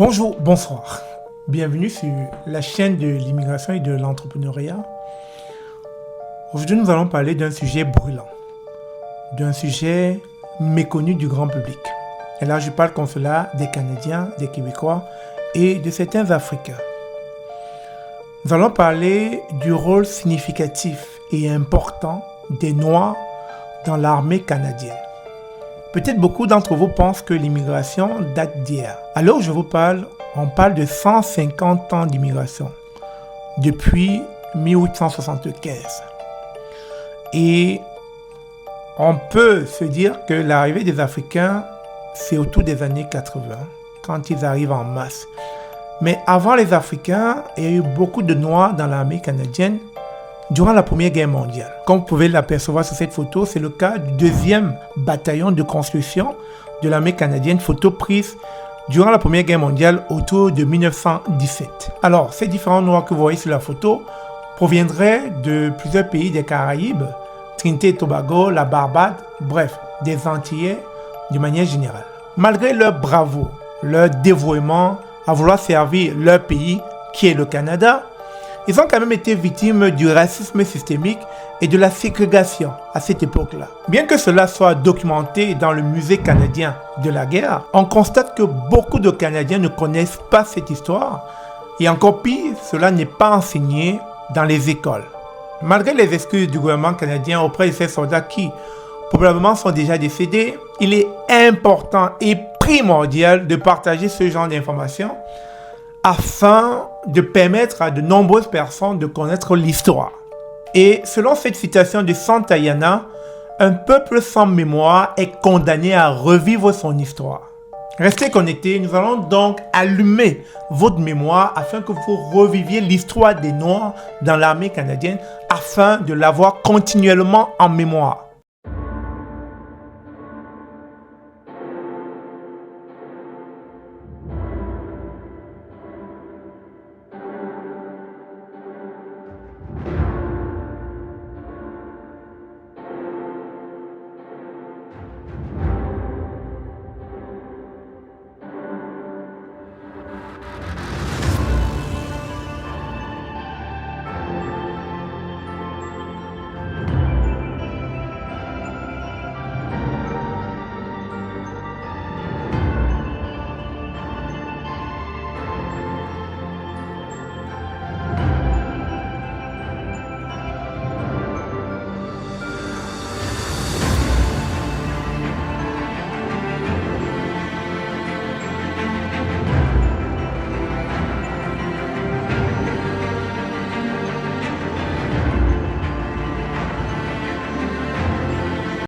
Bonjour, bonsoir. Bienvenue sur la chaîne de l'immigration et de l'entrepreneuriat. Aujourd'hui, nous allons parler d'un sujet brûlant, d'un sujet méconnu du grand public. Et là, je parle comme cela des Canadiens, des Québécois et de certains Africains. Nous allons parler du rôle significatif et important des Noirs dans l'armée canadienne. Peut-être beaucoup d'entre vous pensent que l'immigration date d'hier. À l'heure où je vous parle, on parle de 150 ans d'immigration, depuis 1875. Et on peut se dire que l'arrivée des Africains, c'est autour des années 80, quand ils arrivent en masse. Mais avant les Africains, il y a eu beaucoup de Noirs dans l'armée canadienne durant la Première Guerre mondiale. Comme vous pouvez l'apercevoir sur cette photo, c'est le cas du 2e bataillon de construction de l'armée canadienne, photo prise durant la Première Guerre mondiale autour de 1917. Alors, ces différents Noirs que vous voyez sur la photo proviendraient de plusieurs pays des Caraïbes, Trinité et Tobago, la Barbade, bref, des Antillais de manière générale. Malgré leur bravoure, leur dévouement à vouloir servir leur pays, qui est le Canada, ils ont quand même été victimes du racisme systémique et de la ségrégation à cette époque-là. Bien que cela soit documenté dans le musée canadien de la guerre, on constate que beaucoup de Canadiens ne connaissent pas cette histoire et encore pire, cela n'est pas enseigné dans les écoles. Malgré les excuses du gouvernement canadien auprès de ces soldats qui probablement sont déjà décédés, il est important et primordial de partager ce genre d'informations afin de permettre à de nombreuses personnes de connaître l'histoire. Et selon cette citation de Santayana, un peuple sans mémoire est condamné à revivre son histoire. Restez connectés, nous allons donc allumer votre mémoire afin que vous reviviez l'histoire des Noirs dans l'armée canadienne afin de l'avoir continuellement en mémoire.